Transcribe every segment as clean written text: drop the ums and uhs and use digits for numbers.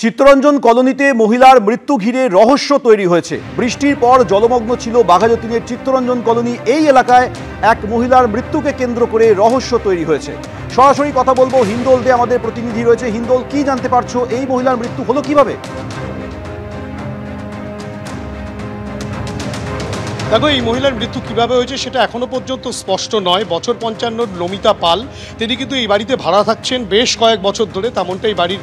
চিত্তরঞ্জন কলোনিতে মহিলার মৃত্যু ঘিরে রহস্য তৈরি হয়েছে। বৃষ্টির পর জলমগ্ন ছিল বাঘাযতীনের চিত্তরঞ্জন কলোনি। এই এলাকায় এক মহিলার মৃত্যুকে কেন্দ্র করে রহস্য তৈরি হয়েছে। সরাসরি কথা বলবো হিন্দোল দে, আমাদের প্রতিনিধি রয়েছে। হিন্দোল, কি জানতে পারছো? এই মহিলার মৃত্যু হলো কিভাবে? দেখো, এই মহিলার মৃত্যু কীভাবে হয়েছে সেটা এখনও পর্যন্ত স্পষ্ট নয়। বছর 55 নমিতা পাল, তিনি কিন্তু এই বাড়িতে ভাড়া থাকছেন বেশ কয়েক বছর ধরে। তেমনটাই বাড়ির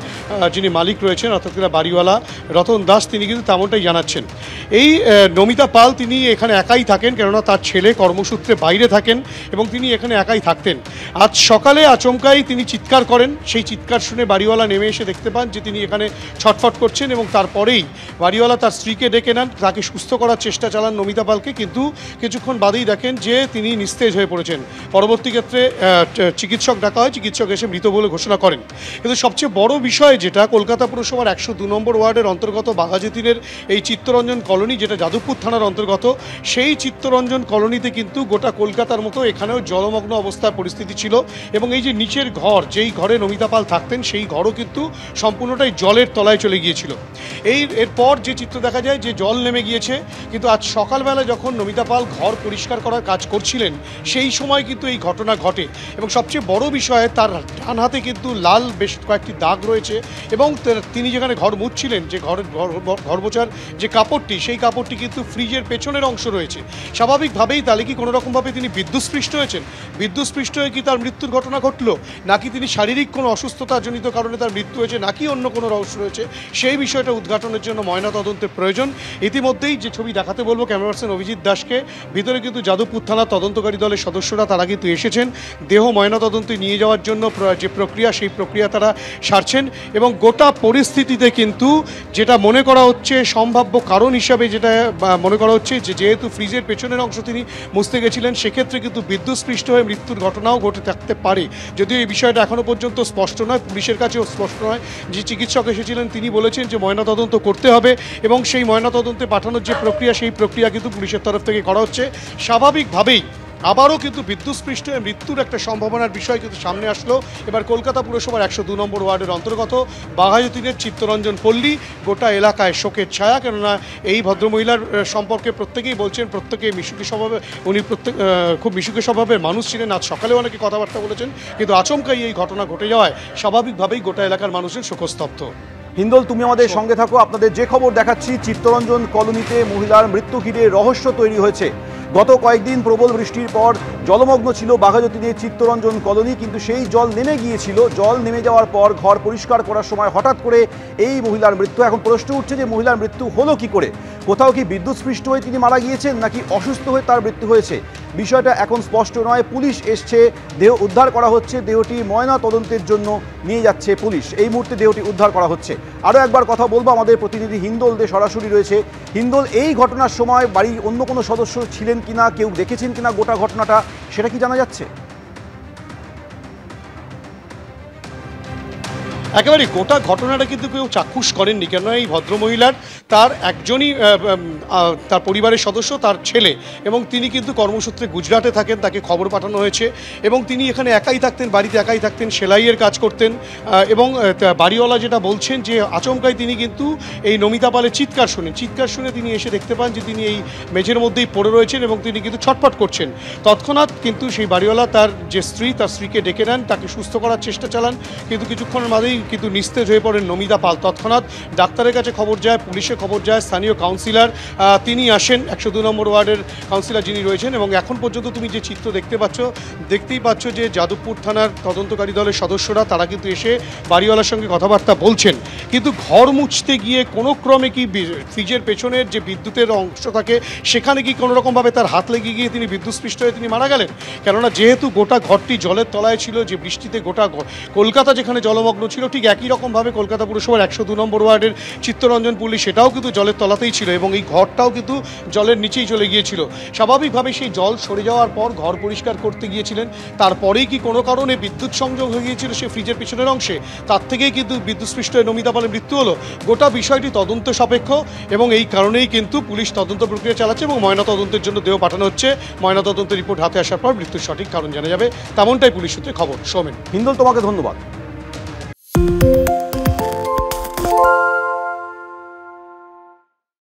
যিনি মালিক রয়েছেন অর্থাৎ বাড়িওয়ালা রতন দাস, তিনি কিন্তু তেমনটাই জানাচ্ছেন। এই নমিতা পাল তিনি এখানে একাই থাকেন, কেননা তার ছেলে কর্মসূত্রে বাইরে থাকেন এবং তিনি এখানে একাই থাকতেন। আজ সকালে আচমকাই তিনি চিৎকার করেন। সেই চিৎকার শুনে বাড়িওয়ালা নেমে এসে দেখতে পান যে তিনি এখানে ছটফট করছেন এবং তারপরেই বাড়িওয়ালা তার স্ত্রীকে ডেকে নেন, তাকে সুস্থ করার চেষ্টা চালান নমিতা পালকে, কিন্তু কিছুক্ষণ বাদেই দেখেন যে তিনি নিস্তেজ হয়ে পড়েছেন। পরবর্তী ক্ষেত্রে চিকিৎসক ডাকা হয়, চিকিৎসক এসে মৃত বলে ঘোষণা করেন। কিন্তু সবচেয়ে বড় বিষয় যেটা, কলকাতা পুরসভার 102 নম্বর ওয়ার্ডের অন্তর্গত বাঘাযতীনের এই চিত্তরঞ্জন কলোনি, যেটা যাদবপুর থানার অন্তর্গত, সেই চিত্তরঞ্জন কলোনিতে কিন্তু গোটা কলকাতার মতো এখানেও জলমগ্ন অবস্থার পরিস্থিতি ছিল। এবং এই যে নিচের ঘর, যেই ঘরে নমিতা পাল থাকতেন, সেই ঘরও কিন্তু সম্পূর্ণটাই জলের তলায় চলে গিয়েছিল। এরপর যে চিত্র দেখা যায় যে জল নেমে গিয়েছে, কিন্তু আজ সকালবেলা যখন নমিতা পাল ঘর পরিষ্কার করার কাজ করছিলেন, সেই সময় কিন্তু এই ঘটনা ঘটে। এবং সবচেয়ে বড় বিষয়, তার ডান হাতে কিন্তু লাল বেশ কয়েকটি দাগ রয়েছে এবং তিনি যেখানে ঘর মুছছিলেন, যে ঘর মোছার যে কাপড়টি, সেই কাপড়টি কিন্তু ফ্রিজের পেছনের অংশ রয়েছে। স্বাভাবিকভাবেই তাহলে কি কোনো রকমভাবে তিনি বিদ্যুৎস্পৃষ্ট হয়েছেন? বিদ্যুৎস্পৃষ্ট হয়ে কি তার মৃত্যুর ঘটনা ঘটলো, নাকি তিনি শারীরিক কোনো অসুস্থতাজনিত কারণে তার মৃত্যু হয়েছে, নাকি অন্য কোনো রহস্য রয়েছে, সেই বিষয়টা উদ্ঘাটনের জন্য ময়নাতদন্তের প্রয়োজন। ইতিমধ্যেই যে ছবি দেখাতে বলবো ক্যামেরা পার্সন অভিজিৎ দাসকে, ভিতরে কিন্তু যাদবপুর থানার তদন্তকারী দলের সদস্যরা তারা কিন্তু এসেছেন দেহ ময়নাতদন্তে নিয়ে যাওয়ার জন্য। যে প্রক্রিয়া, সেই প্রক্রিয়া তারা সারছেন। এবং গোটা পরিস্থিতিতে কিন্তু যেটা মনে করা হচ্ছে সম্ভাব্য কারণ হিসাবে, যেটা মনে করা হচ্ছে যে যেহেতু ফ্রিজের পেছনের অংশ তিনি মুছতে গেছিলেন, সেক্ষেত্রে কিন্তু বিদ্যুৎস্পৃষ্ট হয়ে মৃত্যুর ঘটনাও ঘটে থাকতে পারে। যদিও এই বিষয়টা এখনও পর্যন্ত স্পষ্ট নয়, পুলিশের কাছেও স্পষ্ট নয়। যে চিকিৎসক এসেছিলেন তিনি বলেছেন যে ময়নাতদন্ত করতে হবে এবং সেই ময়নাতদন্তে পাঠানোর যে প্রক্রিয়া, সেই প্রক্রিয়া কিন্তু পুলিশের তরফ থেকে করা হচ্ছে। স্বাভাবিকভাবেই আবারও কিন্তু বিদ্যুৎস্পৃষ্ট হয়ে মৃত্যুর একটা সম্ভাবনার বিষয় কিন্তু সামনে আসলো। এবার কলকাতা পুরসভার 102 নম্বর ওয়ার্ডের অন্তর্গত বাঘাযতীনের চিত্তরঞ্জন পল্লী, গোটা এলাকায় শোকের ছায়া। কেননা এই ভদ্রমহিলার সম্পর্কে প্রত্যেকেই বলছেন, প্রত্যেকে মিশুকে স্বভাবে, উনি খুব মিশুকে স্বভাবের মানুষ ছিলেন। আজ সকালেও অনেকে কথাবার্তা বলেছেন, কিন্তু আচমকাই এই ঘটনা ঘটে যাওয়ায় স্বাভাবিকভাবেই গোটা এলাকার মানুষের শোকস্তব্ধ। হিন্দোল, তুমি আমাদের সঙ্গে থাকো। আপনাদের যে খবর দেখাচ্ছি, চিত্তরঞ্জন কলোনিতে মহিলার মৃত্যু ঘিরে রহস্য তৈরি হয়েছে। গত কয়েকদিন প্রবল বৃষ্টির পর জলমগ্ন ছিল বাঘাযতীনের চিত্তরঞ্জন কলোনি, কিন্তু সেই জল নেমে গিয়েছিল। জল নেমে যাওয়ার পর ঘর পরিষ্কার করার সময় হঠাৎ করে এই মহিলার মৃত্যু। এখন প্রশ্ন উঠছে যে মহিলার মৃত্যু হলো কি করে? কোথাও কি বিদ্যুৎস্পৃষ্ট হয়ে তিনি মারা গিয়েছেন, নাকি অসুস্থ হয়ে তার মৃত্যু হয়েছে? বিষয়টা এখন স্পষ্ট নয়। পুলিশ এসছে, দেহ উদ্ধার করা হচ্ছে, দেহটি ময়না তদন্তের জন্য নিয়ে যাচ্ছে পুলিশ। এই মুহূর্তে দেহটি উদ্ধার করা হচ্ছে। আরও একবার কথা বলবো, আমাদের প্রতিনিধি হিন্দোল দে সরাসরি রয়েছে। হিন্দোল, এই ঘটনার সময় বাড়ির অন্য কোনো সদস্য ছিলেন কিনা, কেউ দেখেছেন কিনা গোটা ঘটনাটা, সেটা কি জানা যাচ্ছে? একেবারে গোটা ঘটনাটা কিন্তু কেউ চাক্ষুষ করেননি, কেন এই ভদ্রমহিলার তার একজনই তার পরিবারের সদস্য, তার ছেলে, এবং তিনি কিন্তু কর্মসূত্রে গুজরাটে থাকেন। তাকে খবর পাঠানো হয়েছে এবং তিনি এখানে একাই থাকতেন, বাড়িতে একাই থাকতেন, সেলাইয়ের কাজ করতেন। এবং বাড়িওয়ালা যেটা বলছেন যে আচমকাই তিনি কিন্তু এই নমিতা পালের চিৎকার শুনে তিনি এসে দেখতে পান যে তিনি এই মেঝের মধ্যেই পড়ে রয়েছেন এবং তিনি কিন্তু ছটফট করছেন। তৎক্ষণাৎ কিন্তু সেই বাড়িওয়ালা তার যে স্ত্রী, তার স্ত্রীকে ডেকে নেন, তাকে সুস্থ করার চেষ্টা চালান, কিন্তু কিছুক্ষণের মাঝেই কিন্তু নিস্তেজ হয়ে পড়েন নমিতা পাল। তৎক্ষণাৎ ডাক্তারের কাছে খবর যায়, পুলিশে খবর যায়, স্থানীয় কাউন্সিলর তিনি আসেন, 102 নম্বর ওয়ার্ডের কাউন্সিলর যিনি রয়েছেন। এবং এখন পর্যন্ত তুমি যে চিত্র দেখতেই পাচ্ছ যে যাদবপুর থানার তদন্তকারী দলের সদস্যরা তারা কিন্তু এসে বাড়িওয়ালার সঙ্গে কথাবার্তা বলছেন। কিন্তু ঘর মুছতে গিয়ে কোনো ক্রমে কি ফ্রিজের পেছনের যে বিদ্যুতের অংশ থাকে, সেখানে কি কোনো রকমভাবে তার হাত লেগে গিয়ে তিনি বিদ্যুৎস্পৃষ্ট হয়ে তিনি মারা গেলেন? কেননা যেহেতু গোটা ঘরটি জলের তলায় ছিল, যে বৃষ্টিতে গোটা কলকাতা যেখানে জলমগ্ন ছিল, ঠিক একই রকমভাবে কলকাতা পুরসভার 102 নম্বর ওয়ার্ডের চিত্তরঞ্জন পল্লী, সেটাও কিন্তু জলের তলাতেই ছিল এবং এই ঘরটাও কিন্তু জলের নিচেই চলে গিয়েছিল। স্বাভাবিকভাবে সেই জল সরে যাওয়ার পর ঘর পরিষ্কার করতে গিয়েছিলেন, তারপরেই কি কোনো কারণে বিদ্যুৎ সংযোগ হয়ে গিয়েছিল সে ফ্রিজের পিছনের অংশে, তার থেকেই কিন্তু বিদ্যুৎস্পৃষ্ট হয়ে নমিতা পালের মৃত্যু হলো। গোটা বিষয়টি তদন্ত সাপেক্ষ এবং এই কারণেই কিন্তু পুলিশ তদন্ত প্রক্রিয়া চালাচ্ছে এবং ময়নাতদন্তের জন্য দেহ পাঠানো হচ্ছে। ময়নাতদন্তের রিপোর্ট হাতে আসার পর মৃত্যুর সঠিক কারণ জানা যাবে, তেমনটাই পুলিশ সূত্রে খবর। সৌমেন। হিন্দোল, তোমাকে ধন্যবাদ।